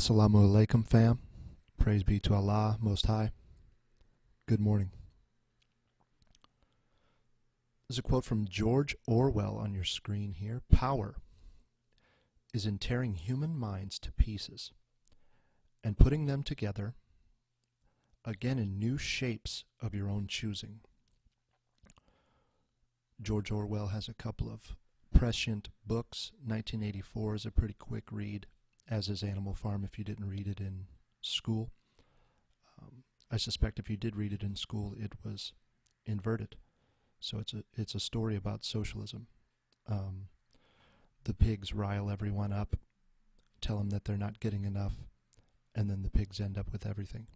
Assalamu alaikum, fam. Praise be to Allah Most High. Good morning. There's a quote from George Orwell on your screen here. Power is in tearing human minds to pieces and putting them together again in new shapes of your own choosing. George Orwell has a couple of prescient books. 1984 is a pretty quick read, as is Animal Farm if you didn't read it in school. I suspect if you did read it in school, it was inverted. So it's a story about socialism. The pigs rile everyone up, tell them that they're not getting enough, and then the pigs end up with everything.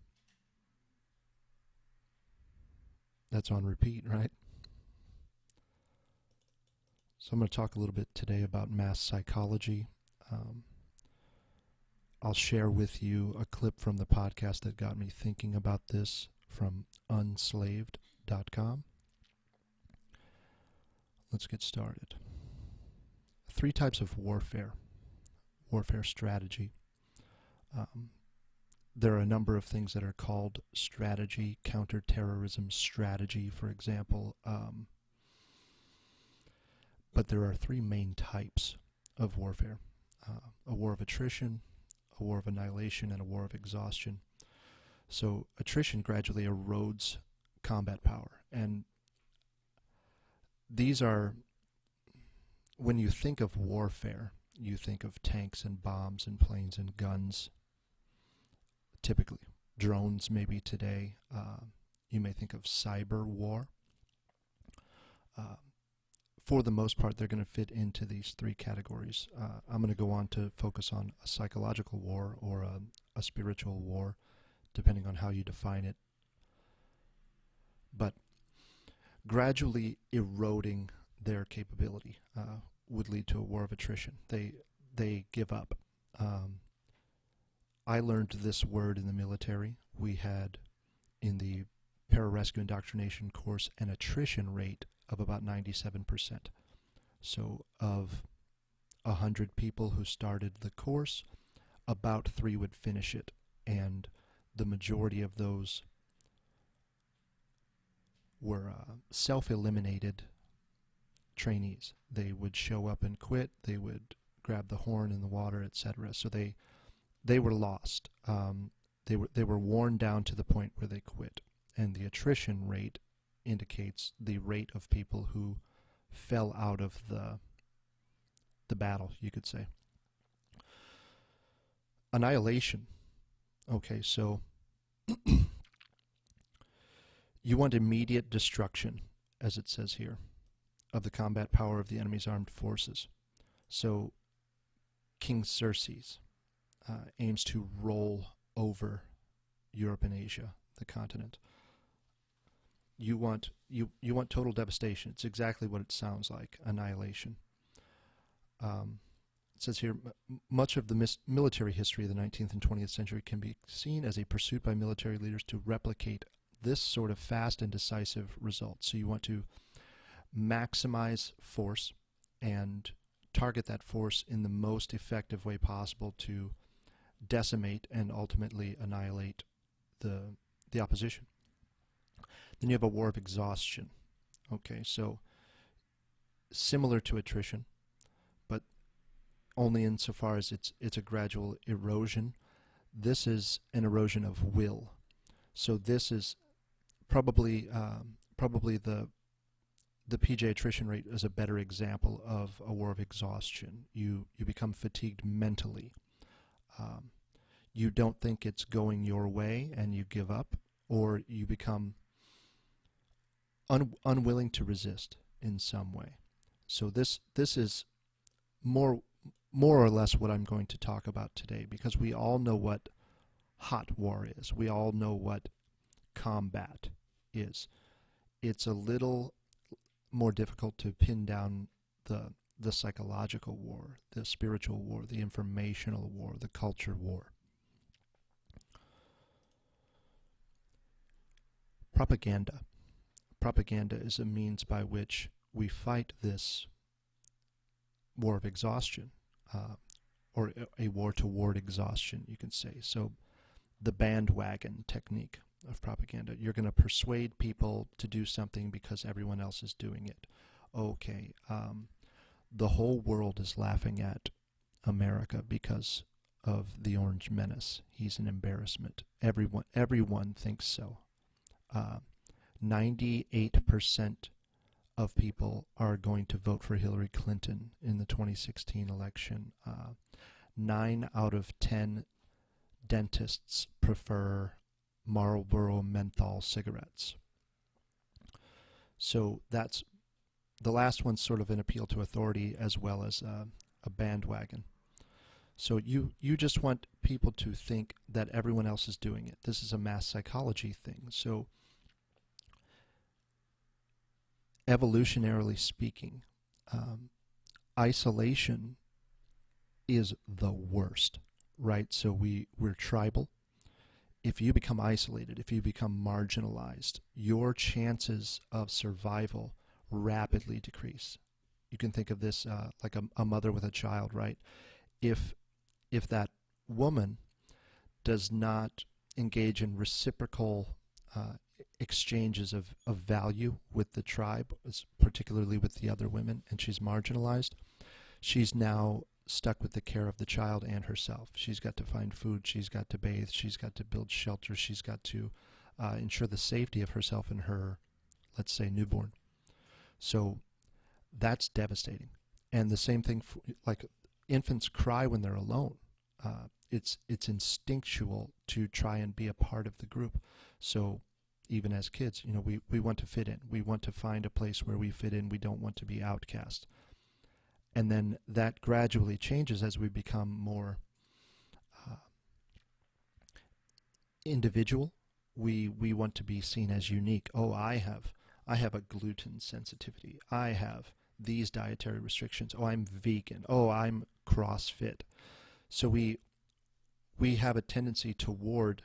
That's on repeat, right? So I'm going to talk a little bit today about mass psychology. I'll share with you a clip from the podcast that got me thinking about this from unslaved.com. Let's get started. 3 types of warfare strategy. There are a number of things that are called strategy, counterterrorism strategy, for example. But there are 3 main types of warfare. A war of attrition, a war of annihilation, and a war of exhaustion. So attrition gradually erodes combat power. And these are, when you think of warfare, you think of tanks and bombs and planes and guns, typically. Drones maybe today. You may think of cyber war. For the most part, they're going to fit into these 3 categories. I'm going to go on to focus on a psychological war or a spiritual war, depending on how you define it. But gradually eroding their capability would lead to a war of attrition. They give up. I learned this word in the military. We had, in the pararescue indoctrination course, an attrition rate of about 97%. So of 100 people who started the course, about 3 would finish it, and the majority of those were self-eliminated trainees. They would show up and quit, they would grab the horn in the water, etc. So they were lost. They were worn down to the point where they quit, and the attrition rate indicates the rate of people who fell out of the battle, you could say. Annihilation. Okay, so you want immediate destruction, as it says here, of the combat power of the enemy's armed forces. So King Xerxes aims to roll over Europe and Asia, the continent. You want total devastation. It's exactly what it sounds like, annihilation. It says here, much of the military history of the 19th and 20th century can be seen as a pursuit by military leaders to replicate this sort of fast and decisive result. So you want to maximize force and target that force in the most effective way possible to decimate and ultimately annihilate the opposition. Then you have a war of exhaustion. Okay, so similar to attrition, but only insofar as it's a gradual erosion. This is an erosion of will. So this is probably the PJ attrition rate is a better example of a war of exhaustion. You become fatigued mentally. You don't think it's going your way and you give up, or you become unwilling to resist in some way. So this is more or less what I'm going to talk about today, because we all know what hot war is. We all know what combat is. It's a little more difficult to pin down the psychological war, the spiritual war, the informational war, the culture war. Propaganda. Propaganda is a means by which we fight this war of exhaustion, or a war toward exhaustion, you can say. So the bandwagon technique of propaganda. You're going to persuade people to do something because everyone else is doing it. Okay, the whole world is laughing at America because of the Orange Menace. He's an embarrassment. Everyone thinks so. 98% of people are going to vote for Hillary Clinton in the 2016 election. 9 out of 10 dentists prefer Marlboro menthol cigarettes. So that's the last one's sort of an appeal to authority as well as a bandwagon. So you just want people to think that everyone else is doing it. This is a mass psychology thing. So evolutionarily speaking, isolation is the worst, right? So we're tribal. If you become isolated, if you become marginalized, your chances of survival rapidly decrease. You can think of this like a mother with a child, right? If that woman does not engage in reciprocal exchanges of value with the tribe, particularly with the other women, and she's marginalized, she's now stuck with the care of the child and herself. She's got to find food, she's got to bathe, she's got to build shelter, she's got to ensure the safety of herself and her, let's say, newborn. So that's devastating. And the same thing, like infants cry when they're alone. It's instinctual to try and be a part of the group. So even as kids, we want to fit in. We want to find a place where we fit in. We don't want to be outcast. And then that gradually changes as we become more individual. We want to be seen as unique. Oh, I have a gluten sensitivity. I have these dietary restrictions. Oh, I'm vegan. Oh, I'm CrossFit. So we have a tendency toward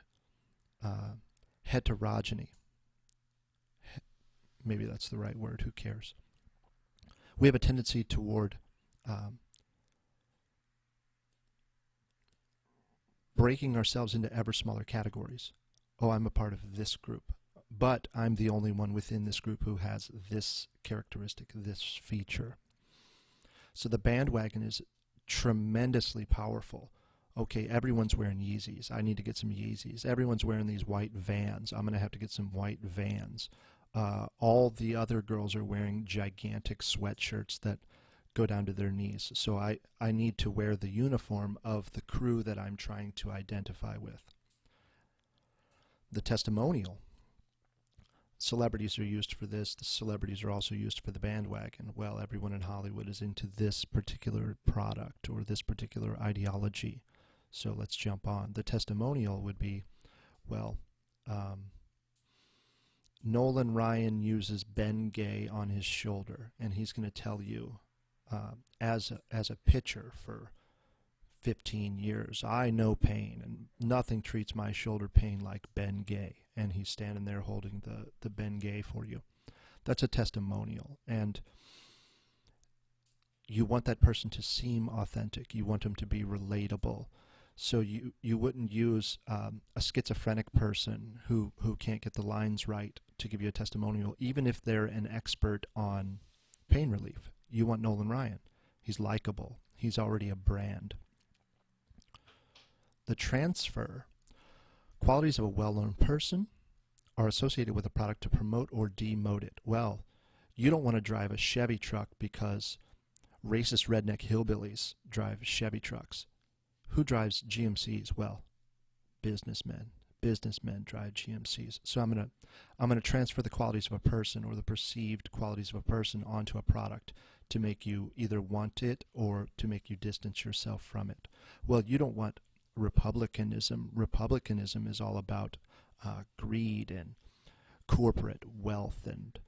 heterogeny. Maybe that's the right word. Who cares? We have a tendency toward breaking ourselves into ever smaller categories. Oh, I'm a part of this group, but I'm the only one within this group who has this characteristic, this feature. So the bandwagon is tremendously powerful. Okay, everyone's wearing Yeezys. I need to get some Yeezys. Everyone's wearing these white Vans. I'm going to have to get some white Vans. All the other girls are wearing gigantic sweatshirts that go down to their knees. So I need to wear the uniform of the crew that I'm trying to identify with. The testimonial. Celebrities are used for this. The celebrities are also used for the bandwagon. Well, everyone in Hollywood is into this particular product or this particular ideology. So let's jump on. The testimonial would be, well, Nolan Ryan uses Bengay on his shoulder, and he's going to tell you, as a pitcher for 15 years, I know pain, and nothing treats my shoulder pain like Bengay. And he's standing there holding the Bengay for you. That's a testimonial, and you want that person to seem authentic. You want them to be relatable. So you wouldn't use a schizophrenic person who can't get the lines right to give you a testimonial, even if they're an expert on pain relief. You want Nolan Ryan. He's likable. He's already a brand. The transfer. Qualities of a well-known person are associated with a product to promote or demote it. Well, you don't want to drive a Chevy truck because racist redneck hillbillies drive Chevy trucks. Who drives GMCs? Well, businessmen. Businessmen drive GMCs. So I'm gonna transfer the qualities of a person or the perceived qualities of a person onto a product to make you either want it or to make you distance yourself from it. Well, you don't want republicanism. Republicanism is all about greed and corporate wealth and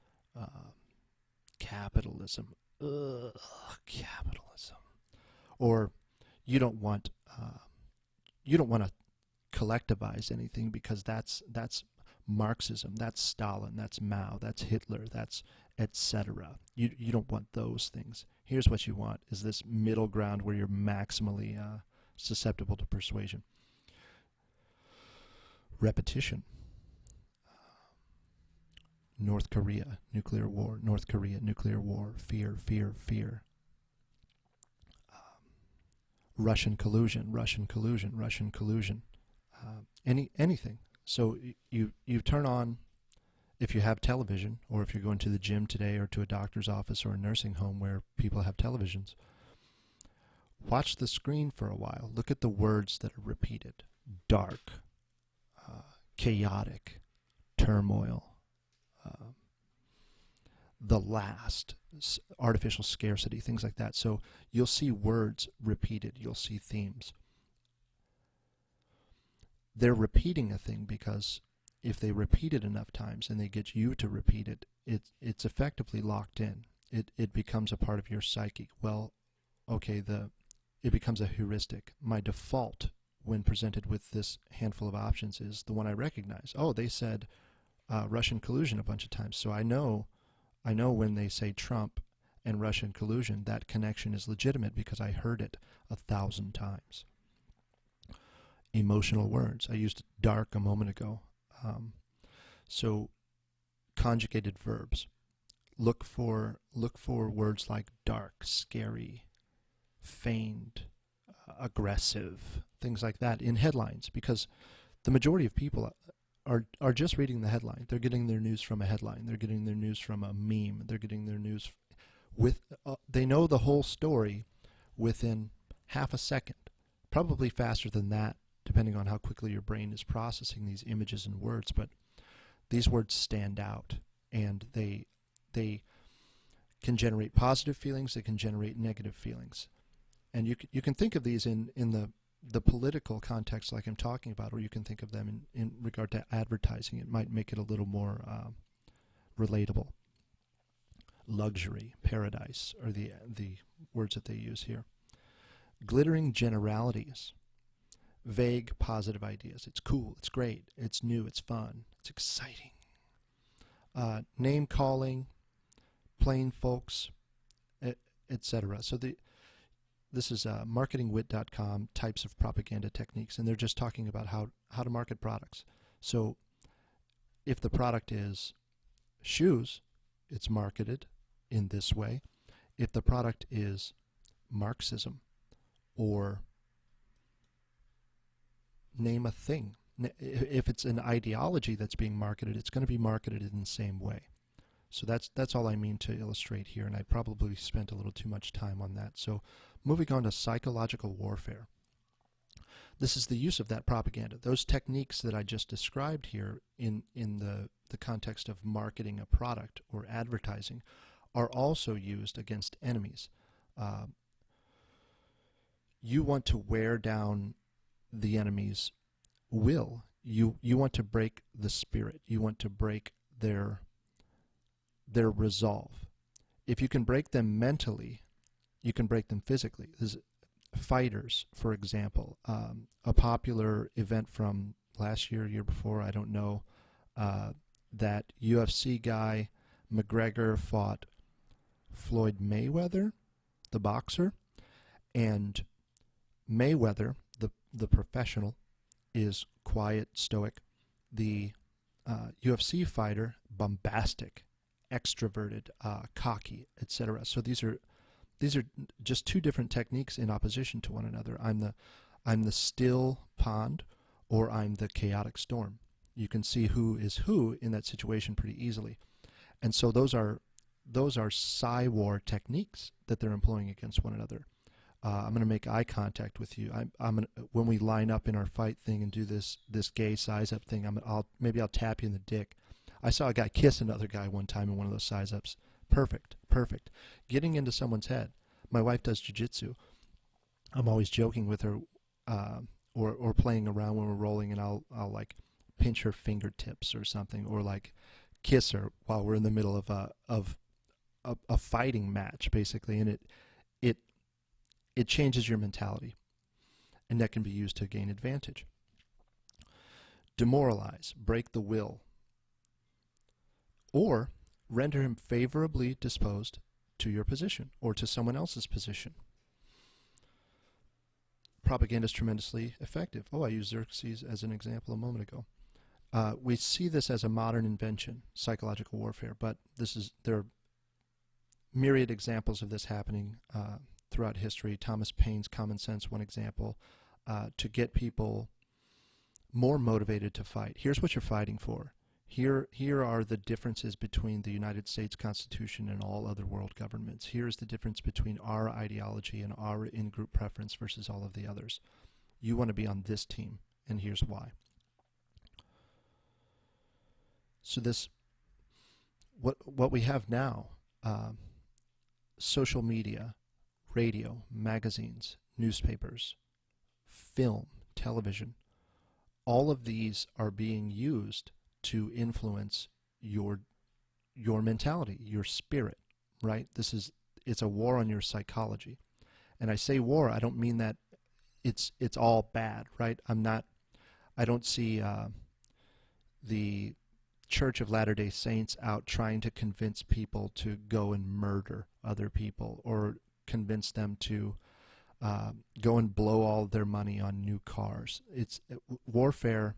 capitalism. Ugh, capitalism. Or you don't want to collectivize anything because that's Marxism, that's Stalin, that's Mao, that's Hitler, that's etc. You don't want those things. Here's what you want: is this middle ground where you're maximally susceptible to persuasion. Repetition. North Korea, nuclear war. North Korea, nuclear war. Fear, fear, fear. Russian collusion, Russian collusion, Russian collusion. Anything. So you turn on, if you have television, or if you're going to the gym today or to a doctor's office or a nursing home where people have televisions, watch the screen for a while. Look at the words that are repeated. Dark, chaotic, turmoil, the last, artificial scarcity, things like that. So you'll see words repeated. You'll see themes. They're repeating a thing because if they repeat it enough times and they get you to repeat it, it's effectively locked in. It becomes a part of your psyche. Well, okay, it becomes a heuristic. My default when presented with this handful of options is the one I recognize. Oh, they said Russian collusion a bunch of times, so I know when they say Trump and Russian collusion, that connection is legitimate because I heard it 1,000 times. Emotional words. I used dark a moment ago. So conjugated verbs. Look for words like dark, scary, feigned, aggressive, things like that in headlines, because the majority of people are just reading the headline. They're getting their news from a headline. They're getting their news from a meme. They're getting their news with they know the whole story within half a second, probably faster than that, depending on how quickly your brain is processing these images and words. But these words stand out, and they can generate positive feelings. They can generate negative feelings, and you can think of these in the political context like I'm talking about, or you can think of them in regard to advertising. It might make it a little more relatable. Luxury, paradise are the words that they use here. Glittering generalities. Vague positive ideas. It's cool, it's great, it's new, it's fun, it's exciting. Name calling, plain folks, etc. So this is marketingwit.com, types of propaganda techniques, and they're just talking about how to market products. So if the product is shoes, it's marketed in this way. If the product is Marxism, or name a thing, if it's an ideology that's being marketed, it's going to be marketed in the same way. So that's all I mean to illustrate here, and I probably spent a little too much time on that. So moving on to psychological warfare. This is the use of that propaganda. Those techniques that I just described here in the context of marketing a product or advertising are also used against enemies. You want to wear down the enemy's will. You want to break the spirit. You want to break their resolve. If you can break them mentally, you can break them physically. There's fighters, for example. A popular event from last year, year before, I don't know, that UFC guy McGregor fought Floyd Mayweather, the boxer, and Mayweather, the professional, is quiet, stoic. The UFC fighter, bombastic, extroverted, cocky, etc. So these are just two different techniques in opposition to one another. I'm the still pond, or I'm the chaotic storm. You can see who is who in that situation pretty easily. And so those are psi-war techniques that they're employing against one another. I'm going to make eye contact with you. When we line up in our fight thing and do this gay size up thing, maybe I'll tap you in the dick. I saw a guy kiss another guy one time in one of those size ups. Perfect. Getting into someone's head. My wife does jiu-jitsu. I'm always joking with her, or playing around when we're rolling, and I'll like pinch her fingertips or something, or like kiss her while we're in the middle of a fighting match, basically, and it changes your mentality, and that can be used to gain advantage. Demoralize, break the will, or render him favorably disposed to your position or to someone else's position. propaganda is tremendously effective. Oh, I used Xerxes as an example a moment ago. We see this as a modern invention, psychological warfare, but there are myriad examples of this happening throughout history. Thomas Paine's Common Sense, one example, to get people more motivated to fight. Here's what you're fighting for. Here are the differences between the United States Constitution and all other world governments. Here's the difference between our ideology and our in-group preference versus all of the others. You want to be on this team, and here's why. So what we have now, social media, radio, magazines, newspapers, film, television, all of these are being used to influence your mentality, your spirit, right? It's a war on your psychology. And I say war, I don't mean that it's all bad, right? I don't see the Church of Latter-day Saints out trying to convince people to go and murder other people or convince them to go and blow all their money on new cars. Warfare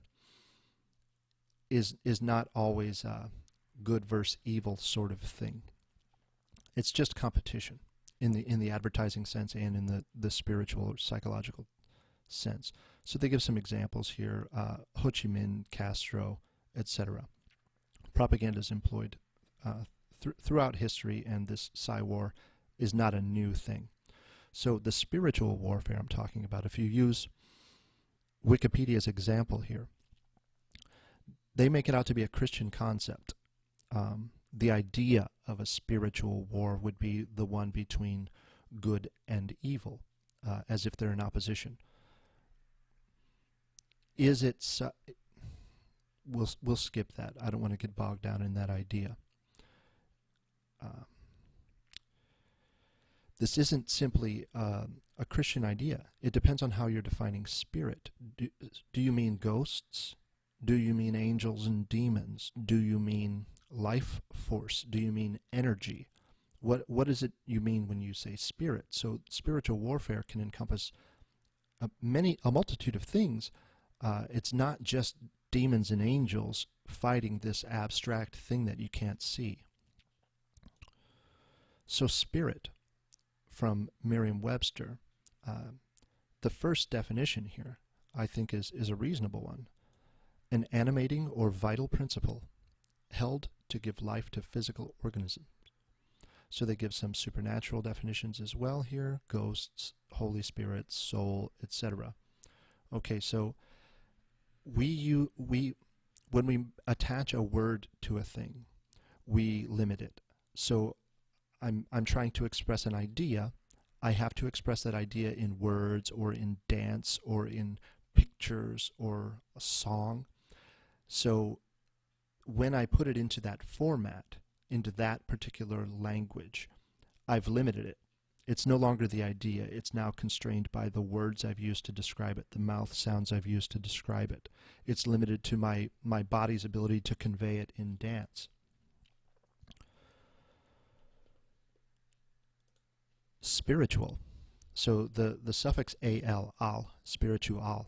is not always a good versus evil sort of thing. It's just competition in the advertising sense and in the spiritual or psychological sense. So they give some examples here: Ho Chi Minh, Castro, etc. Propaganda is employed throughout history, and this Psy war is not a new thing. So the spiritual warfare I'm talking about, if you use Wikipedia's example here, they make it out to be a Christian concept. The idea of a spiritual war would be the one between good and evil, as if they're in opposition. Is it... We'll skip that. I don't want to get bogged down in that idea. This isn't simply a Christian idea. It depends on how you're defining spirit. Do you mean ghosts? Do you mean angels and demons? Do you mean life force? Do you mean energy? What is it you mean when you say spirit? So spiritual warfare can encompass a multitude of things. It's not just demons and angels fighting this abstract thing that you can't see. So spirit, from Merriam-Webster, the first definition here, I think, is a reasonable one. An animating or vital principle held to give life to physical organisms. So they give some supernatural definitions as well here: ghosts, Holy Spirit, soul, etc. Okay, so when we attach a word to a thing, we limit it. So I'm trying to express an idea. I have to express that idea in words or in dance or in pictures or a song. So when I put it into that format, into that particular language, I've limited it. It's no longer the idea. It's now constrained by the words I've used to describe it, the mouth sounds I've used to describe it. It's limited to my body's ability to convey it in dance. Spiritual. So the suffix al, spiritual,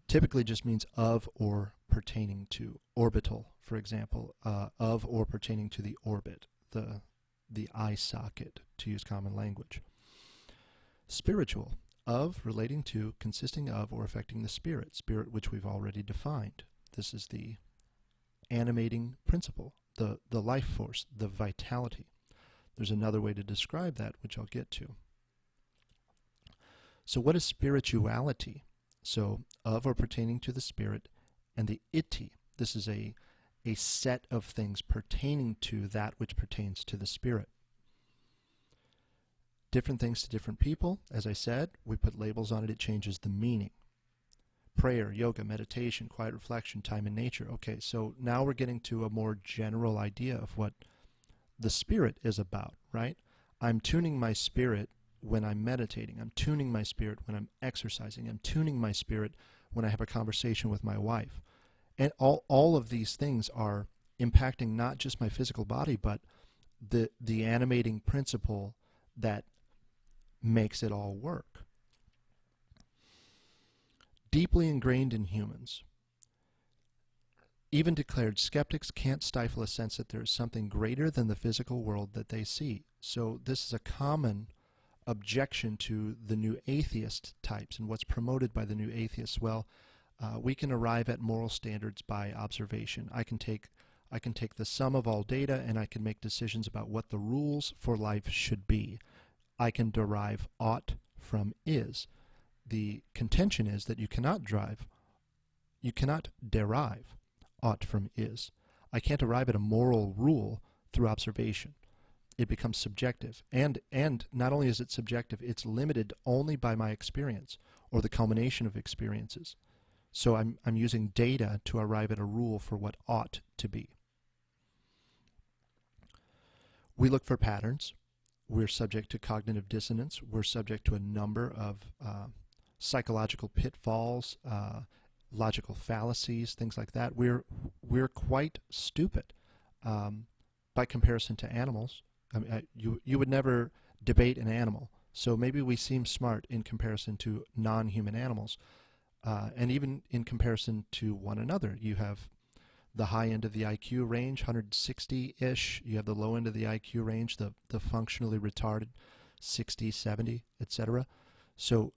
typically just means of or pertaining to. Orbital, for example, of or pertaining to the orbit, the eye socket, to use common language. Spiritual, of, relating to, consisting of, or affecting the spirit, which we've already defined. This is the animating principle, the life force, the vitality. There's another way to describe that, which I'll get to. So what is spirituality? So of or pertaining to the spirit, and the iti. This is a set of things pertaining to that which pertains to the spirit. Different things to different people. As I said, we put labels on it, it changes the meaning. Prayer, yoga, meditation, quiet reflection, time in nature. Okay, so now we're getting to a more general idea of what the spirit is about, right? I'm tuning my spirit when I'm meditating. I'm tuning my spirit when I'm exercising. I'm tuning my spirit when I have a conversation with my wife. And all of these things are impacting not just my physical body, but the animating principle that makes it all work. deeply ingrained in humans. Even declared skeptics can't stifle a sense that there is something greater than the physical world that they see. So this is a common objection to the new atheist types and what's promoted by the new atheists. Well, we can arrive at moral standards by observation. I can take the sum of all data and I can make decisions about what the rules for life should be. I can derive ought from is. The contention is that you cannot derive ought from is. I can't arrive at a moral rule through observation. It becomes subjective. And not only is it subjective, it's limited only by my experience or the culmination of experiences. So I'm using data to arrive at a rule for what ought to be. We look for patterns. We're subject to cognitive dissonance. We're subject to a number of psychological pitfalls, logical fallacies, things like that. We're quite stupid by comparison to animals. I mean, you would never debate an animal, so maybe we seem smart in comparison to non-human animals, and even in comparison to one another. You have the high end of the IQ range, 160-ish. You have the low end of the IQ range, the functionally retarded, 60, 70, etc. So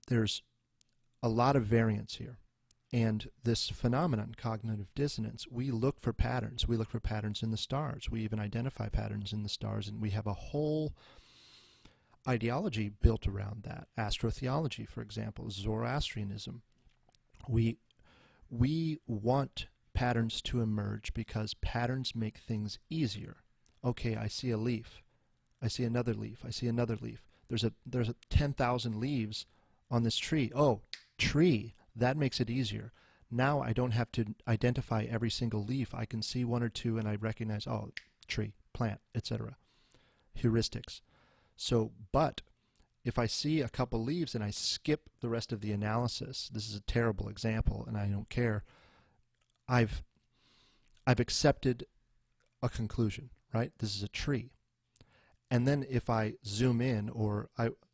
there's a lot of variance here. And this phenomenon, cognitive dissonance, we look for patterns. We look for patterns in the stars. We even identify patterns in the stars, and we have a whole ideology built around that. Astrotheology, for example, Zoroastrianism. We want patterns to emerge because patterns make things easier. Okay, I see a leaf. I see another leaf. I see another leaf. There's a 10,000 leaves on this tree. Oh, tree. That makes it easier. Now I don't have to identify every single leaf. I can see one or two and I recognize, oh, tree, plant, etc. Heuristics. So, but if I see a couple leaves and I skip the rest of the analysis, this is a terrible example and I don't care, I've accepted a conclusion, right? This is a tree. And then if I zoom in, or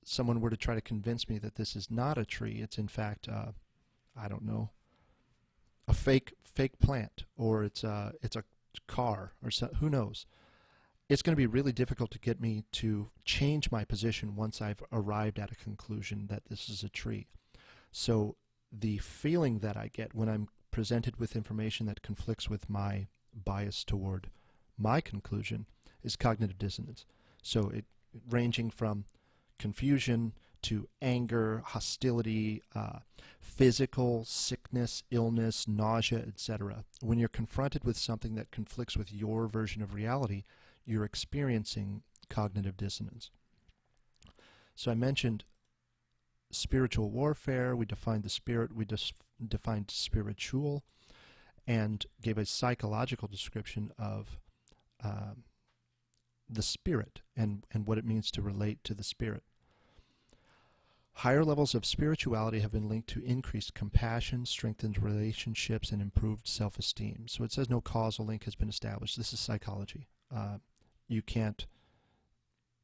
someone were to try to convince me that this is not a tree, it's in fact I don't know, a fake plant, or it's a car, or who knows. It's going to be really difficult to get me to change my position once I've arrived at a conclusion that this is a tree. So the feeling that I get when I'm presented with information that conflicts with my bias toward my conclusion is cognitive dissonance. So it ranging from confusion to anger, hostility, physical sickness, illness, nausea, etc. When you're confronted with something that conflicts with your version of reality, you're experiencing cognitive dissonance. So I mentioned spiritual warfare. We defined the spirit. We defined spiritual, and gave a psychological description of the spirit and what it means to relate to the spirit. Higher levels of spirituality have been linked to increased compassion, strengthened relationships, and improved self-esteem. So it says no causal link has been established. This is psychology. You can't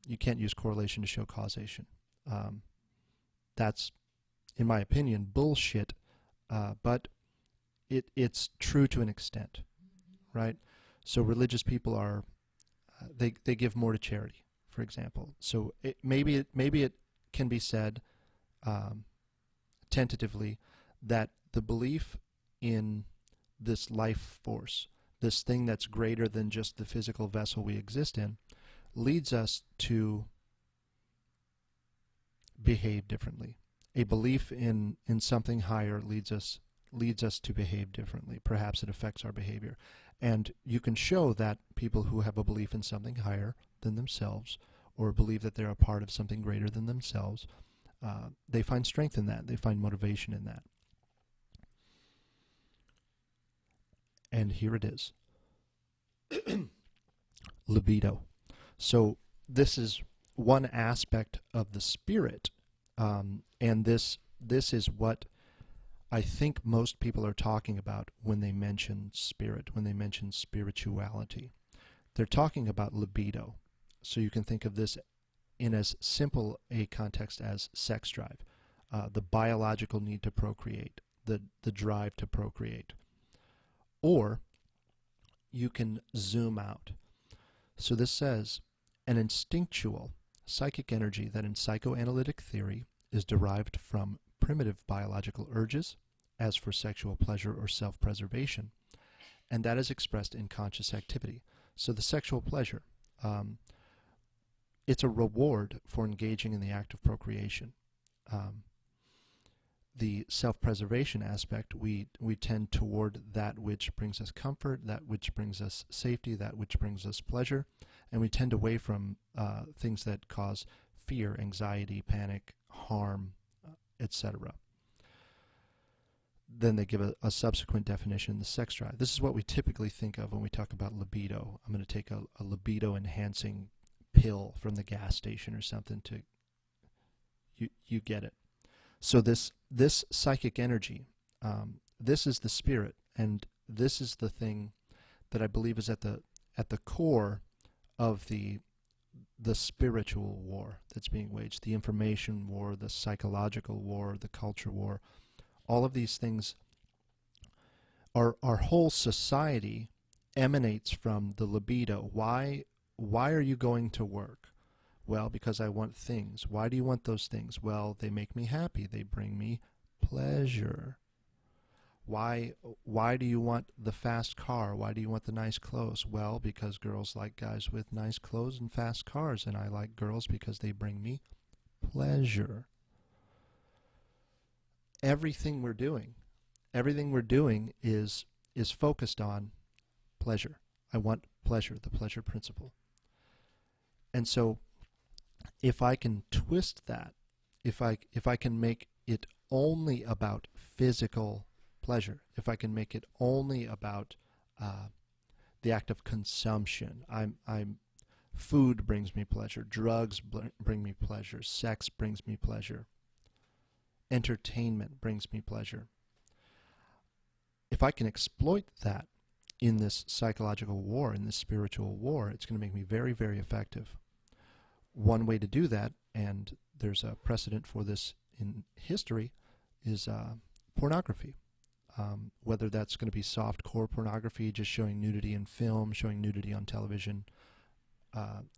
use correlation to show causation. That's, in my opinion, bullshit. But it's true to an extent, right? So religious people are they give more to charity, for example. So maybe it can be said tentatively that the belief in this life force, this thing that's greater than just the physical vessel we exist in, leads us to behave differently. A belief in something higher leads us to behave differently. Perhaps it affects our behavior. And you can show that people who have a belief in something higher than themselves, or believe that they're a part of something greater than themselves, they find strength in that. They find motivation in that. And here it is. Libido. So this is one aspect of the spirit, and this is what I think most people are talking about when they mention spirit, when they mention spirituality. They're talking about libido. So you can think of this in as simple a context as sex drive. the biological need to procreate, the drive to procreate. Or you can zoom out. So this says, an instinctual psychic energy that in psychoanalytic theory is derived from primitive biological urges, as for sexual pleasure or self-preservation, and that is expressed in conscious activity. So the sexual pleasure, it's a reward for engaging in the act of procreation. The self-preservation aspect, we tend toward that which brings us comfort, that which brings us safety, that which brings us pleasure, and we tend away from things that cause fear, anxiety, panic, harm, etc. Then they give a subsequent definition, the sex drive. This is what we typically think of when we talk about libido. I'm going to take a libido-enhancing pill from the gas station or something to, you get it. So this psychic energy, this is the spirit, and this is the thing that I believe is at the core of the spiritual war that's being waged, the information war, the psychological war, the culture war. All of these things, our whole society emanates from the libido. Why are you going to work? Well, because I want things. Why do you want those things? Well, they make me happy. They bring me pleasure. Why do you want the fast car? Why do you want the nice clothes? Well, because girls like guys with nice clothes and fast cars, and I like girls because they bring me pleasure. Everything we're doing is focused on pleasure. I want pleasure, the pleasure principle. And so if I can twist that, if I can make it only about physical pleasure, if I can make it only about the act of consumption, food brings me pleasure, drugs bring me pleasure, sex brings me pleasure, entertainment brings me pleasure. If I can exploit that in this psychological war, in this spiritual war, it's going to make me very, very effective. One way to do that, and there's a precedent for this in history, is pornography. Whether that's going to be soft-core pornography, just showing nudity in film, showing nudity on television,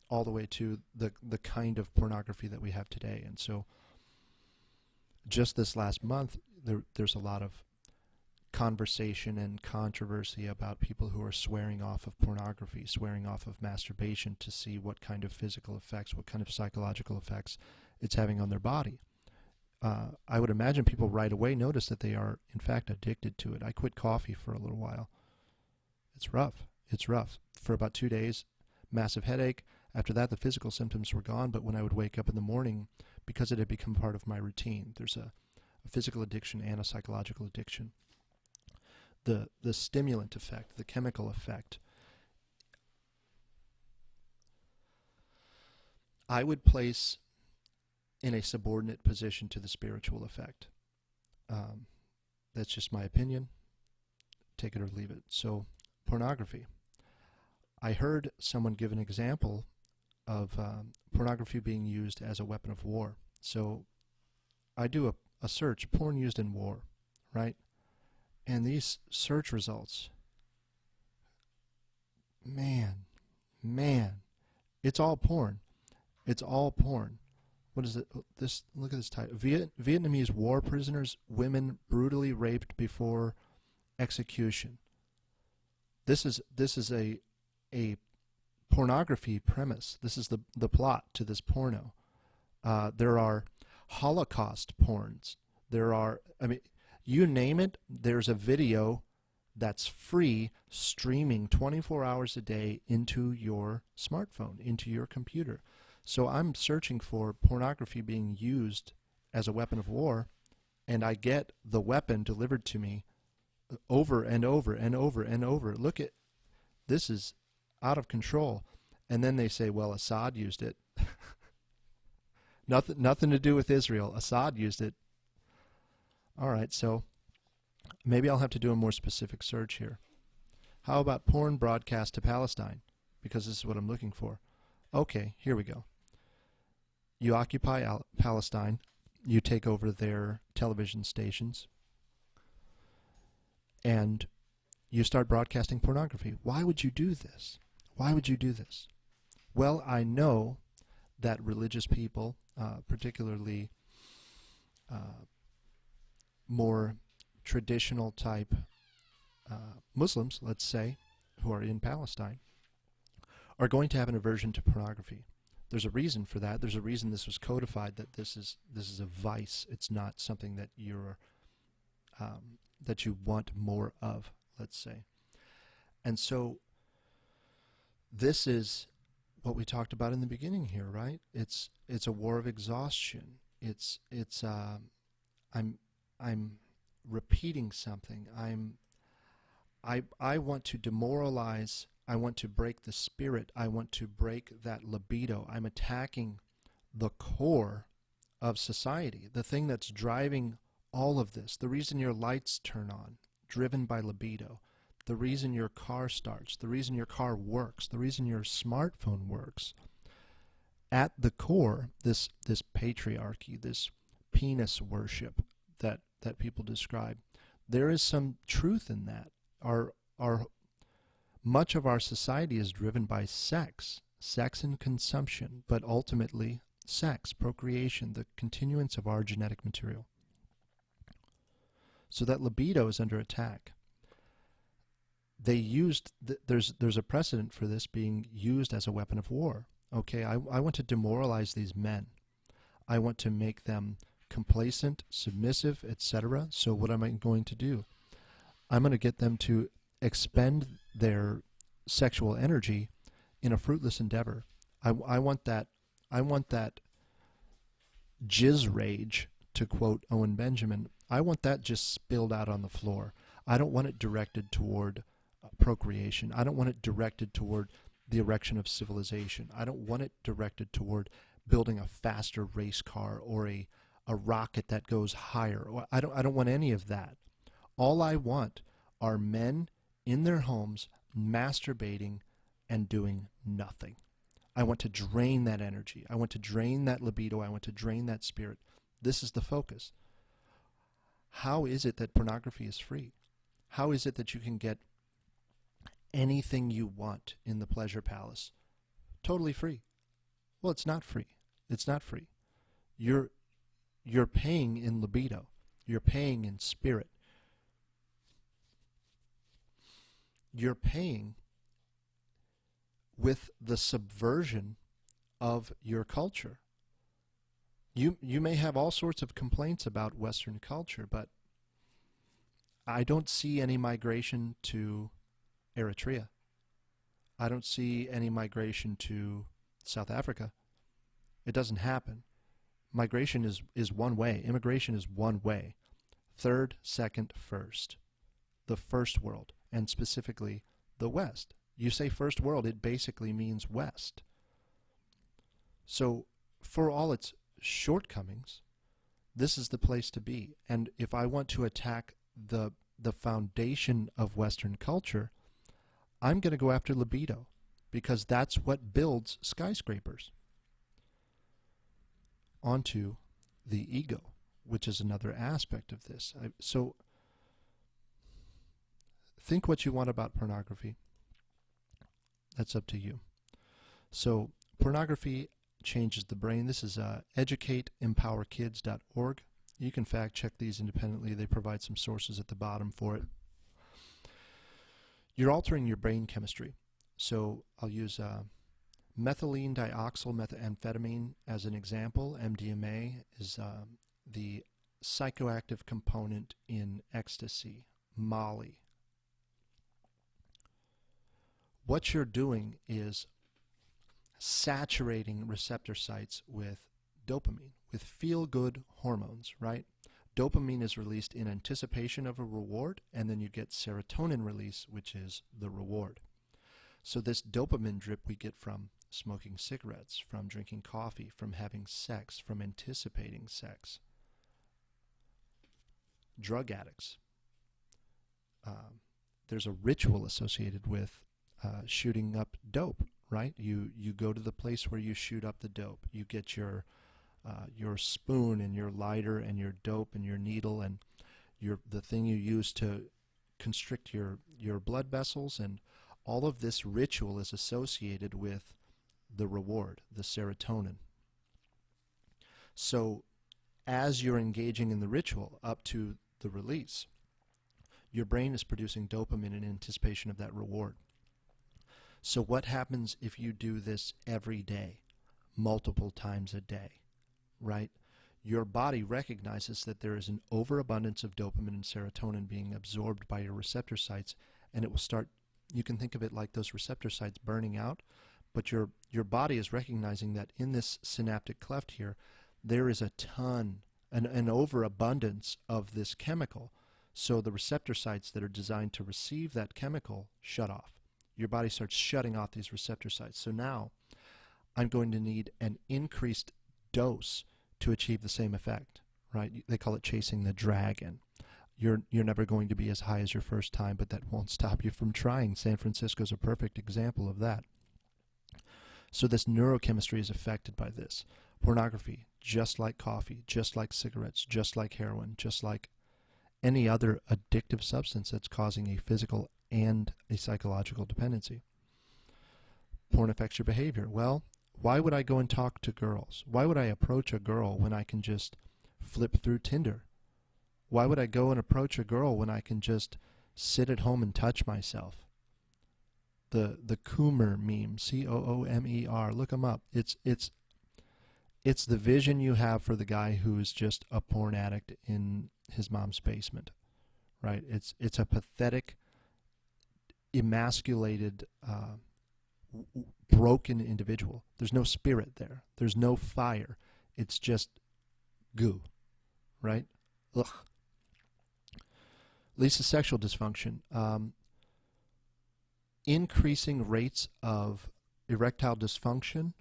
all the way to the kind of pornography that we have today. And so just this last month, there's a lot of conversation and controversy about people who are swearing off of pornography, swearing off of masturbation to see what kind of physical effects, what kind of psychological effects it's having on their body. I would imagine people right away notice that they are, in fact, addicted to it. I quit coffee for a little while. It's rough. It's rough. For about 2 days, massive headache. After that, the physical symptoms were gone, but when I would wake up in the morning, because it had become part of my routine, there's a physical addiction and a psychological addiction. The stimulant effect, the chemical effect. I would place in a subordinate position to the spiritual effect. That's just my opinion. Take it or leave it. So, pornography. I heard someone give an example of pornography being used as a weapon of war. So, I do a search, porn used in war, right? And these search results, man, it's all porn. It's all porn. What is it? Look at this title. Vietnamese war prisoners, women brutally raped before execution. This is a pornography premise. This is the plot to this porno. There are Holocaust porns. There are, you name it, there's a video that's free streaming 24 hours a day into your smartphone, into your computer. So I'm searching for pornography being used as a weapon of war, and I get the weapon delivered to me over and over and over and over. Look at, this is out of control. And then they say, well, Assad used it. Nothing to do with Israel. Assad used it. All right, so maybe I'll have to do a more specific search here. How about porn broadcast to Palestine? Because this is what I'm looking for. Okay, here we go. You occupy Palestine. you take over their television stations, and you start broadcasting pornography. Why would you do this? Why would you do this? Well, I know that religious people, particularly more traditional type Muslims, let's say, who are in Palestine, are going to have an aversion to pornography. There's a reason for that. There's a reason this was codified, that this is a vice. It's not something that that you want more of, let's say. And so this is what we talked about in the beginning here, right? It's a war of exhaustion. I'm repeating something. I want to demoralize. I want to break the spirit. I want to break that libido. I'm attacking the core of society, the thing that's driving all of this, the reason your lights turn on, driven by libido, the reason your car starts, the reason your car works, the reason your smartphone works. At the core, this patriarchy, this penis worship that people describe, there is some truth in that. Much of our society is driven by sex and consumption, but ultimately sex, procreation, the continuance of our genetic material. So that libido is under attack. They used, there's a precedent for this being used as a weapon of war. Okay, I want to demoralize these men. I want to make them complacent, submissive, etc. So what am I going to do? I'm going to get them to expend their sexual energy in a fruitless endeavor. I want that jizz rage, to quote Owen Benjamin. I want that just spilled out on the floor. I don't want it directed toward procreation. I don't want it directed toward the erection of civilization. I don't want it directed toward building a faster race car or a rocket that goes higher. I don't want any of that. All I want are men in their homes masturbating and doing nothing. I want to drain that energy. I want to drain that libido. I want to drain that spirit. This is the focus. How is it that pornography is free? How is it that you can get anything you want in the pleasure palace totally free? Well, it's not free. It's not free. You're paying in libido. You're paying in spirit. You're paying with the subversion of your culture. You may have all sorts of complaints about Western culture, but I don't see any migration to Eritrea. I don't see any migration to South Africa. It doesn't happen. Migration is one way. Immigration is one way. Third, second, first. The first world, and specifically the West. You say first world, it basically means West. So for all its shortcomings, this is the place to be. And if I want to attack the foundation of Western culture, I'm going to go after libido, because that's what builds skyscrapers. Onto the ego, which is another aspect of this. So think what you want about pornography. That's up to you. So pornography changes the brain. This is educateempowerkids.org. You can fact check these independently. They provide some sources at the bottom for it. You're altering your brain chemistry. So I'll use methylene dioxyl methamphetamine as an example. MDMA is the psychoactive component in ecstasy, Molly. What you're doing is saturating receptor sites with dopamine, with feel-good hormones, right? Dopamine is released in anticipation of a reward, and then you get serotonin release, which is the reward. So this dopamine drip we get from smoking cigarettes, from drinking coffee, from having sex, from anticipating sex. Drug addicts. There's a ritual associated with shooting up dope, right? You go to the place where you shoot up the dope. You get your your spoon and your lighter and your dope and your needle and the thing you use to constrict your blood vessels, and all of this ritual is associated with the reward, the serotonin. So as you're engaging in the ritual up to the release, your brain is producing dopamine in anticipation of that reward. So what happens if you do this every day, multiple times a day, right? Your body recognizes that there is an overabundance of dopamine and serotonin being absorbed by your receptor sites, and it will start, you can think of it like those receptor sites burning out, but your body is recognizing that in this synaptic cleft here, there is a ton, an overabundance of this chemical. So the receptor sites that are designed to receive that chemical shut off. Your body starts shutting off these receptor sites. So now I'm going to need an increased dose to achieve the same effect, right? They call it chasing the dragon. You're never going to be as high as your first time, but that won't stop you from trying. San Francisco's a perfect example of that. So this neurochemistry is affected by this. Pornography, just like coffee, just like cigarettes, just like heroin, just like any other addictive substance that's causing a physical and a psychological dependency. Porn affects your behavior. Well, why would I go and talk to girls? Why would I approach a girl when I can just flip through Tinder? Why would I go and approach a girl when I can just sit at home and touch myself? The Coomer meme, Coomer, look them up. It's the vision you have for the guy who is just a porn addict in his mom's basement, right? It's a pathetic, emasculated, broken individual. There's no spirit there. There's no fire. It's just goo, right? Ugh. Leads to sexual dysfunction. Increasing rates of erectile dysfunction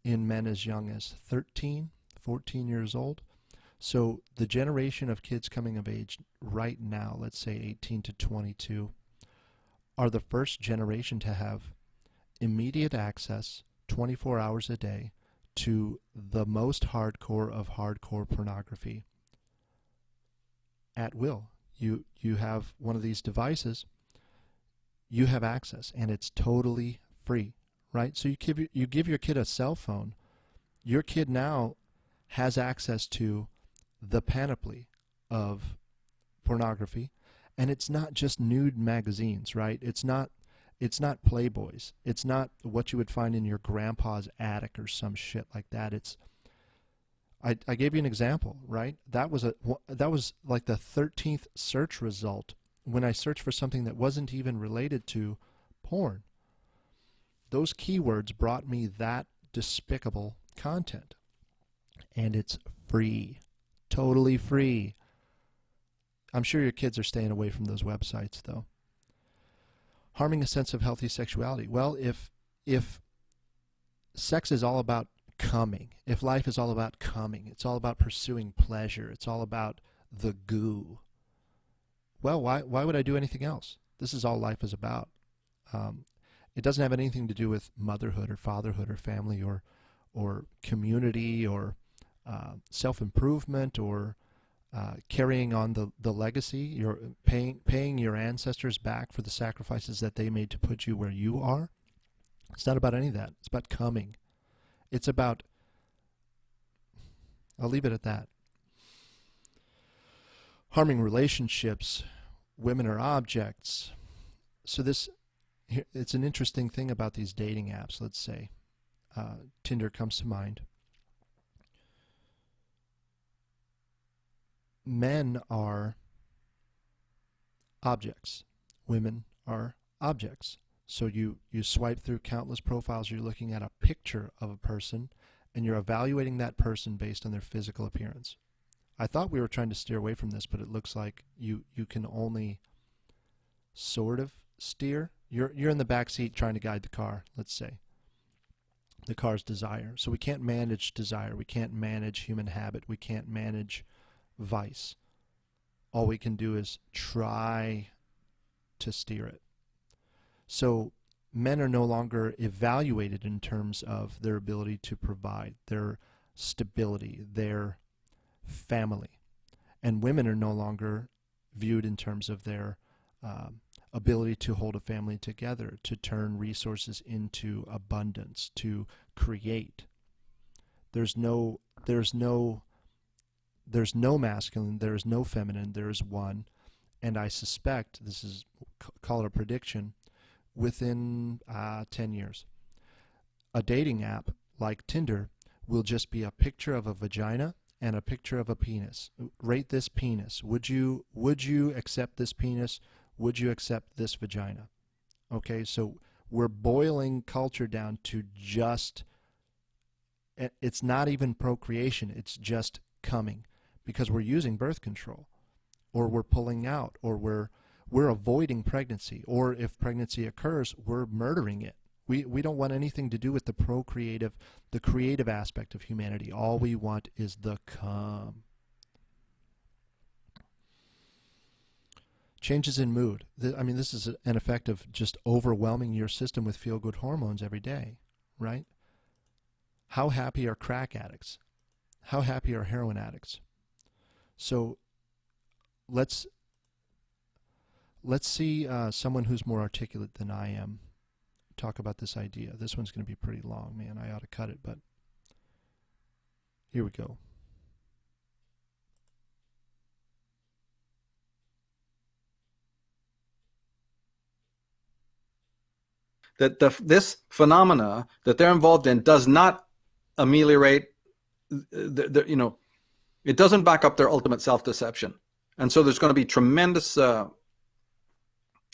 in men as young as 13, 14 years old. So the generation of kids coming of age right now, let's say 18 to 22, are the first generation to have immediate access 24 hours a day to the most hardcore of hardcore pornography at will. You have one of these devices, you have access, and it's totally free, right? So you give your kid a cell phone, your kid now has access to the panoply of pornography, and it's not just nude magazines, right? It's not Playboys. It's not what you would find in your grandpa's attic or some shit like that. I gave you an example, right? That was like the 13th search result when I searched for something that wasn't even related to porn. Those keywords brought me that despicable content. And it's free. Totally free. I'm sure your kids are staying away from those websites, though. Harming a sense of healthy sexuality. Well, if sex is all about coming, if life is all about coming, it's all about pursuing pleasure, it's all about the goo, well, why would I do anything else? This is all life is about. It doesn't have anything to do with motherhood or fatherhood or family or community or self-improvement or carrying on the legacy. You're paying your ancestors back for the sacrifices that they made to put you where you are. It's not about any of that. It's about coming. It's about, I'll leave it at that. Harming relationships. Women are objects. So it's an interesting thing about these dating apps, let's say. Tinder comes to mind. Men are objects. Women are objects. So you swipe through countless profiles, you're looking at a picture of a person, and you're evaluating that person based on their physical appearance. I thought we were trying to steer away from this, but it looks like you can only sort of steer. You're in the back seat trying to guide the car, let's say. The car's desire. So we can't manage desire. We can't manage human habit. We can't manage vice. All we can do is try to steer it. So men are no longer evaluated in terms of their ability to provide, their stability, their family. And women are no longer viewed in terms of their ability to hold a family together, to turn resources into abundance, to create. There's no masculine, there is no feminine, there is one. And I suspect, this is, call it a prediction, within 10 years, a dating app like Tinder will just be a picture of a vagina and a picture of a penis. Rate this penis. Would you accept this penis? Would you accept this vagina? Okay, so we're boiling culture down to just, it's not even procreation, it's just coming, because we're using birth control, or we're pulling out, or we're avoiding pregnancy, or if pregnancy occurs, we're murdering it. We don't want anything to do with the creative aspect of humanity. All we want is the come. Changes in mood. I mean, this is an effect of just overwhelming your system with feel-good hormones every day, right? How happy are crack addicts? How happy are heroin addicts? So let's see someone who's more articulate than I am talk about this idea. This one's going to be pretty long, man. I ought to cut it, but here we go. That this phenomena that they're involved in does not ameliorate it doesn't back up their ultimate self-deception. And so there's going to be tremendous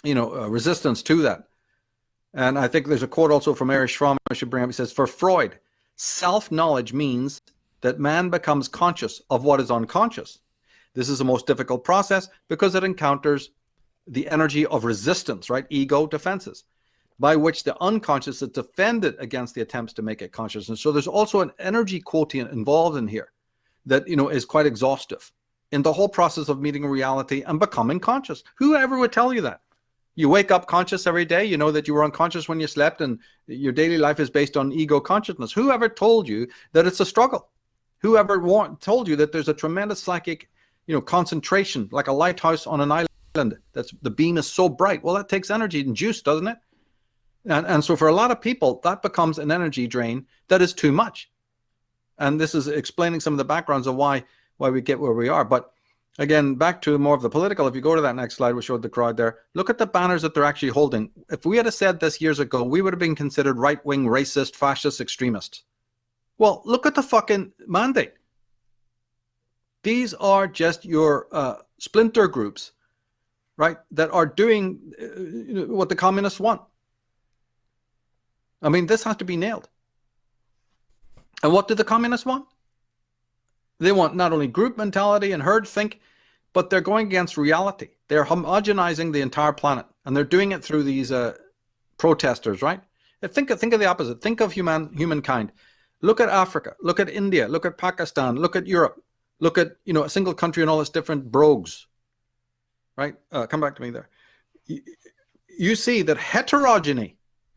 resistance to that. And I think there's a quote also from Erich Fromm I should bring up. He says, for Freud, self-knowledge means that man becomes conscious of what is unconscious. This is the most difficult process because it encounters the energy of resistance, right? Ego defenses, by which the unconscious is defended against the attempts to make it conscious. And so there's also an energy quotient involved in here that, is quite exhaustive in the whole process of meeting reality and becoming conscious. Whoever would tell you that? You wake up conscious every day, you know that you were unconscious when you slept, and your daily life is based on ego consciousness. Whoever told you that it's a struggle? Whoever told you that there's a tremendous psychic, concentration, like a lighthouse on an island, the beam is so bright? Well, that takes energy and juice, doesn't it? And so for a lot of people, that becomes an energy drain that is too much. And this is explaining some of the backgrounds of why we get where we are. But again, back to more of the political, if you go to that next slide, we showed the crowd there. Look at the banners that they're actually holding. If we had said this years ago, we would have been considered right-wing, racist, fascist, extremists. Well, look at the fucking mandate. These are just your splinter groups, right, that are doing what the communists want. I mean, this has to be nailed. And what do the communists want? They want not only group mentality and herd think, but they're going against reality. They're homogenizing the entire planet, and they're doing it through these protesters, right? Think of the opposite. Think of humankind. Look at Africa. Look at India. Look at Pakistan. Look at Europe. Look at a single country and all its different brogues, right? Come back to me there. You see that heterogeny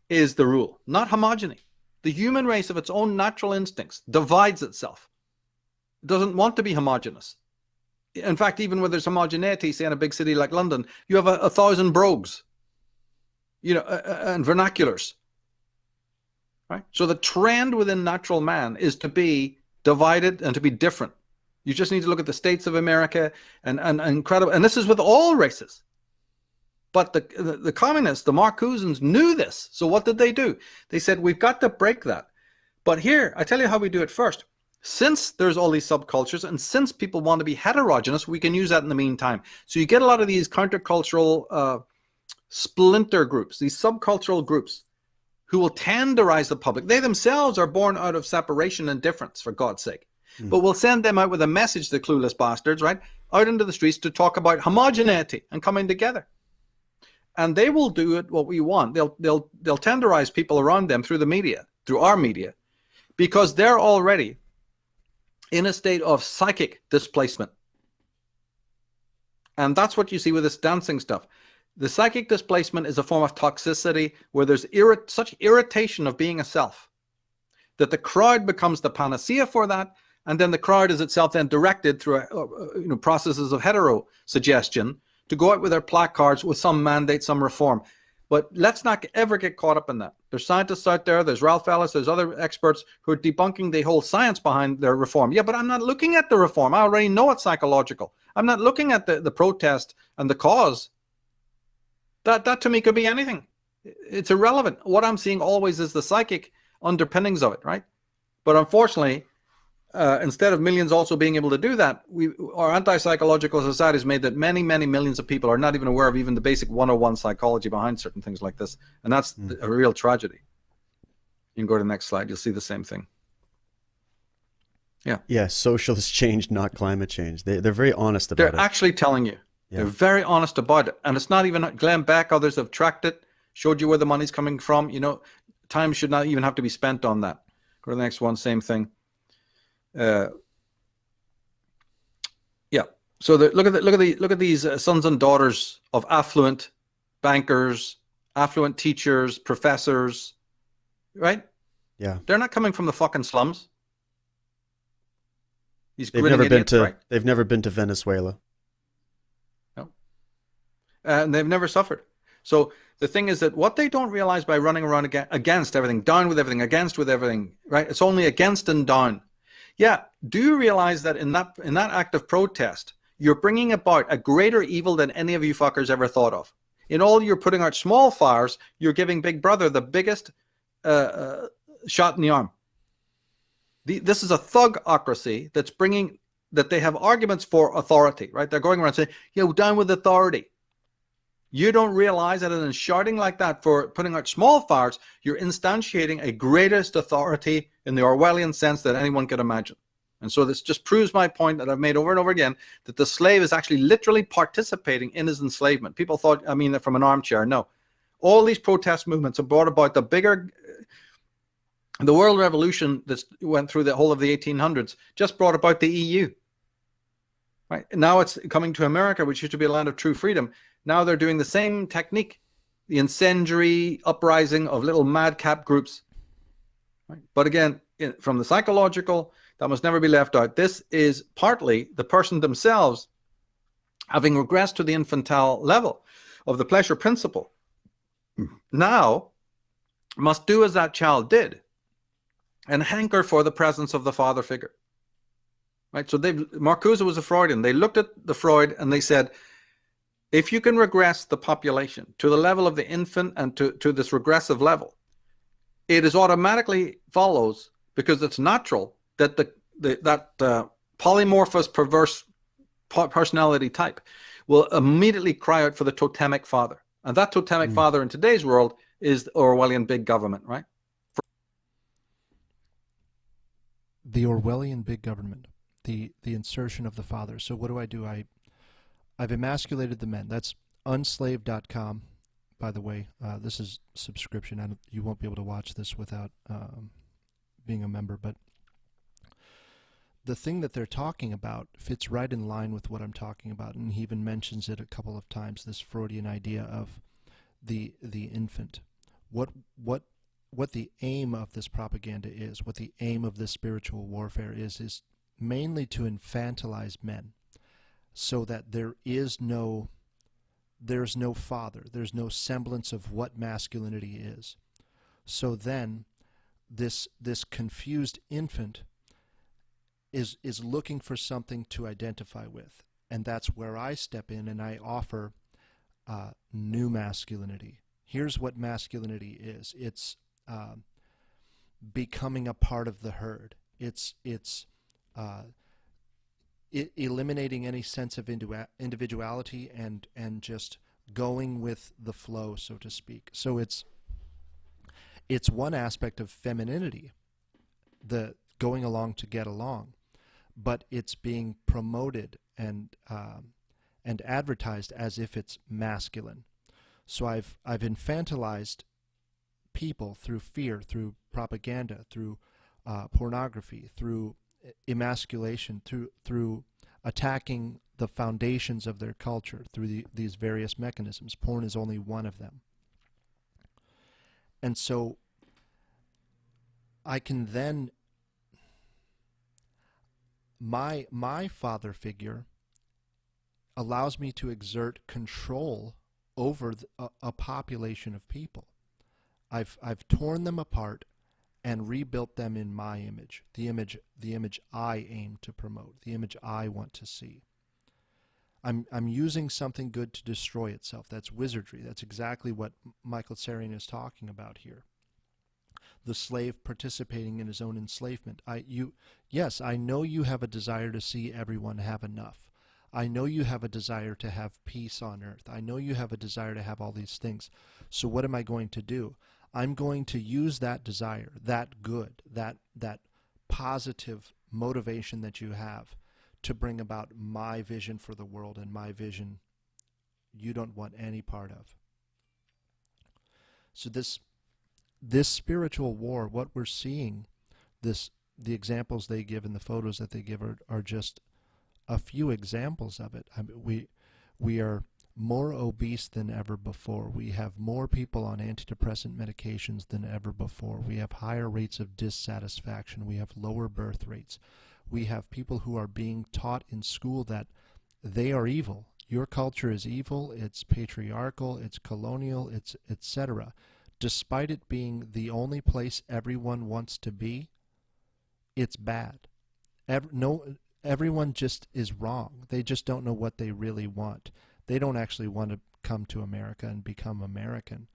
is the rule, not homogeny. The human race, of its own natural instincts, divides itself. It doesn't want to be homogeneous. In fact, even where there's homogeneity, say in a big city like London, you have 1,000 brogues, and vernaculars, right? So the trend within natural man is to be divided and to be different. You just need to look at the states of America and incredible, and this is with all races. But the communists, the Marcusans, knew this. So what did they do? They said, we've got to break that. But here, I tell you how we do it first. Since there's all these subcultures, and since people want to be heterogeneous, we can use that in the meantime. So you get a lot of these countercultural splinter groups, these subcultural groups, who will tenderize the public. They themselves are born out of separation and difference, for God's sake. But we'll send them out with a message, the clueless bastards, right? Out into the streets to talk about homogeneity and coming together. And they will do it what we want. They'll tenderize people around them through the media, through our media, because they're already in a state of psychic displacement. And that's what you see with this dancing stuff. The psychic displacement is a form of toxicity where there's such irritation of being a self that the crowd becomes the panacea for that, and then the crowd is itself then directed through processes of hetero suggestion to go out with their placards with some mandate, some reform. But let's not ever get caught up in that. There's scientists out there, there's Ralph Ellis, there's other experts who are debunking the whole science behind their reform. Yeah, but I'm not looking at the reform. I already know it's psychological. I'm not looking at the protest and the cause. That to me could be anything. It's irrelevant. What I'm seeing always is the psychic underpinnings of it, right? But unfortunately, instead of millions also being able to do that, our anti-psychological society has made that many, many millions of people are not even aware of even the basic 101 psychology behind certain things like this. And that's a real tragedy. You can go to the next slide. You'll see the same thing. Yeah. Yeah, socialist change, not climate change. They're very honest about it. They're actually telling you. Yeah. They're very honest about it. And it's not even Glenn Beck, others have tracked it, showed you where the money's coming from. Time should not even have to be spent on that. Go to the next one, same thing. Yeah. So look at these sons and daughters of affluent bankers, affluent teachers, professors, right? Yeah. They're not coming from the fucking slums. They've never been to Venezuela. No. And they've never suffered. So the thing is that what they don't realize by running around against everything, down with everything, against with everything, right? It's only against and down. Yeah. Do you realize that in that act of protest, you're bringing about a greater evil than any of you fuckers ever thought of? In all you're putting out small fires, you're giving Big Brother the biggest shot in the arm. This is a thugocracy that's bringing that they have arguments for authority, right? They're going around saying, down with authority. You don't realize that in shouting like that for putting out small fires, you're instantiating a greatest authority in the Orwellian sense that anyone could imagine. And so this just proves my point that I've made over and over again, that the slave is actually literally participating in his enslavement. People thought, from an armchair. No. All these protest movements have brought about the world revolution that went through the whole of the 1800s just brought about the EU. Right? Now it's coming to America, which used to be a land of true freedom. Now they're doing the same technique, the incendiary uprising of little madcap groups. Right? But again, from the psychological, that must never be left out. This is partly the person themselves having regressed to the infantile level of the pleasure principle. Now must do as that child did and hanker for the presence of the father figure. Right? So Marcuse was a Freudian. They looked at the Freud and they said, if you can regress the population to the level of the infant and to this regressive level, it is automatically follows, because it's natural, that that polymorphous perverse personality type will immediately cry out for the totemic father. And that totemic father in today's world is the Orwellian big government, right? The Orwellian big government, the insertion of the father. So what do? I've emasculated the men. That's unslaved.com, by the way. This is subscription. You won't be able to watch this without being a member. But the thing that they're talking about fits right in line with what I'm talking about. And he even mentions it a couple of times, this Freudian idea of the infant. What the aim of this propaganda is, what the aim of this spiritual warfare is mainly to infantilize men, so that there's no father, there's no semblance of what masculinity is. So then this confused infant is looking for something to identify with, and that's where I step in and I offer new masculinity. Here's what masculinity is. It's becoming a part of the herd. It's eliminating any sense of individuality and just going with the flow, so to speak. So it's one aspect of femininity, the going along to get along, but it's being promoted and advertised as if it's masculine. So I've infantilized people through fear, through propaganda, through pornography, through emasculation, through attacking the foundations of their culture through these various mechanisms. Porn is only one of them. And so I can then, my father figure allows me to exert control over a population of people. I've torn them apart and rebuilt them in my image, the image I aim to promote, the image I want to see. I'm using something good to destroy itself. That's wizardry. That's exactly what Michael Tsarian is talking about here. The slave participating in his own enslavement. Yes, I know you have a desire to see everyone have enough. I know you have a desire to have peace on earth. I know you have a desire to have all these things. So what am I going to do? I'm going to use that desire, that good, that positive motivation that you have to bring about my vision for the world, and my vision you don't want any part of. So this spiritual war, what we're seeing, the examples they give and the photos that they give are just a few examples of it. I mean, we are more obese than ever before. We have more people on antidepressant medications than ever before. We have higher rates of dissatisfaction. We have lower birth rates. We have people who are being taught in school that they are evil. Your culture is evil, it's patriarchal, it's colonial, it's etc. Despite it being the only place everyone wants to be, it's bad. Everyone just is wrong. They just don't know what they really want. They don't actually want to come to America and become American.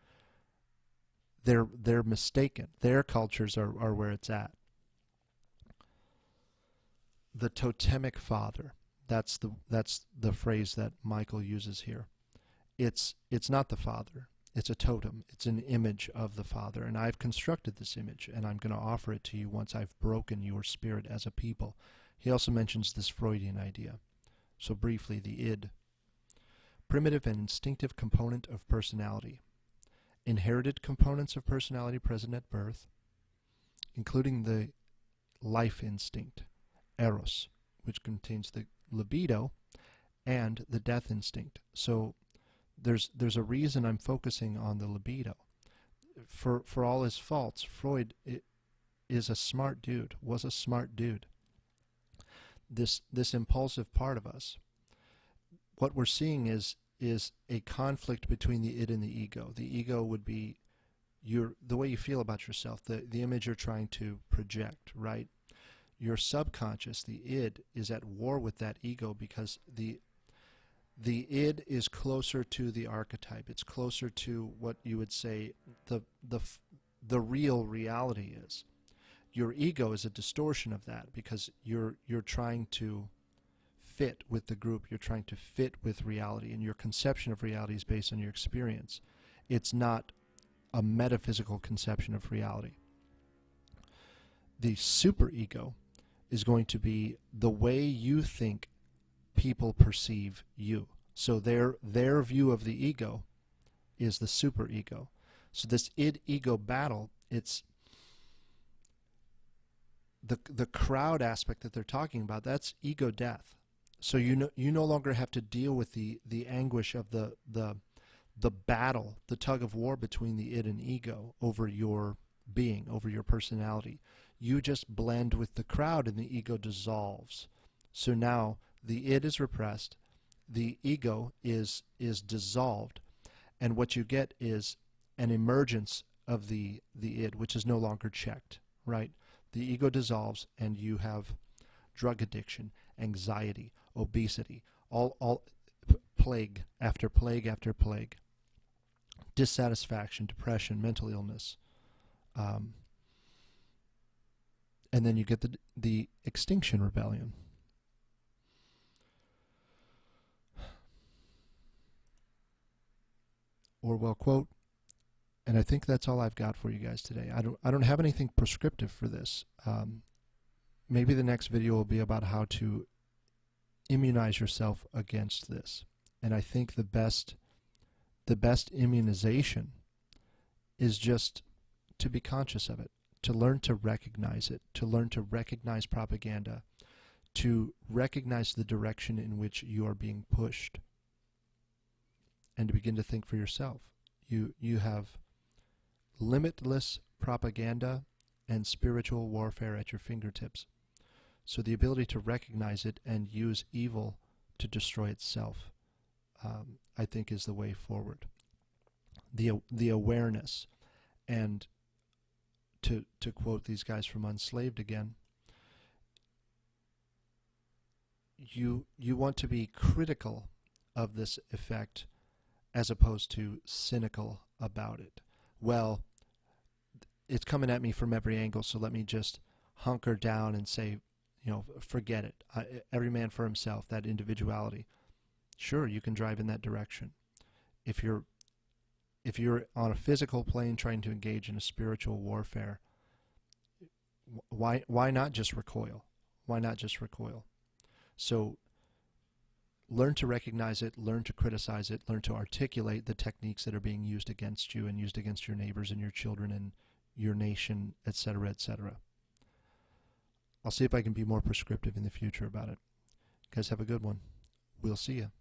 They're mistaken. Their cultures are where it's at. The totemic father. That's the phrase that Michael uses here. It's not the father. It's a totem. It's an image of the Father. And I've constructed this image, and I'm going to offer it to you once I've broken your spirit as a people. He also mentions this Freudian idea. So briefly, the id. Primitive and instinctive component of personality. Inherited components of personality present at birth, including the life instinct, eros, which contains the libido, and the death instinct. So there's a reason I'm focusing on the libido. For all his faults, Freud is a smart dude, was a smart dude. This impulsive part of us, what we're seeing is a conflict between the id and the ego. The ego would be the way you feel about yourself, the image you're trying to project, right? Your subconscious, the id, is at war with that ego because the id is closer to the archetype. It's closer to what you would say the real reality is. Your ego is a distortion of that because you're trying to fit with the group. You're trying to fit with reality, and your conception of reality is based on your experience. It's not a metaphysical conception of reality. The superego is going to be the way you think people perceive you. So their view of the ego is the superego. So this id-ego battle, it's the crowd aspect that they're talking about. That's ego death. So you no longer have to deal with the anguish of the battle, the tug of war between the id and ego over your being, over your personality. You just blend with the crowd and the ego dissolves. So now the id is repressed, the ego is dissolved, and what you get is an emergence of the id, which is no longer checked, right? The ego dissolves, and you have drug addiction, anxiety, obesity, all plague after plague after plague, dissatisfaction, depression, mental illness, and then you get the Extinction Rebellion. Orwell quote, and I think that's all I've got for you guys today. I don't have anything prescriptive for this. Maybe the next video will be about how to immunize yourself against this. And I think the best immunization is just to be conscious of it, to learn to recognize it, to learn to recognize propaganda, to recognize the direction in which you are being pushed, and to begin to think for yourself. You have limitless propaganda and spiritual warfare at your fingertips. So the ability to recognize it and use evil to destroy itself, I think, is the way forward. The awareness, and to quote these guys from Unslaved again, you want to be critical of this effect as opposed to cynical about it. Well, it's coming at me from every angle, so let me just hunker down and say, forget it. Every man for himself, that individuality. Sure, you can drive in that direction. If you're on a physical plane trying to engage in a spiritual warfare, why not just recoil? Why not just recoil? So learn to recognize it, learn to criticize it, learn to articulate the techniques that are being used against you and used against your neighbors and your children and your nation, etc., etc. I'll see if I can be more prescriptive in the future about it. You guys have a good one. We'll see you.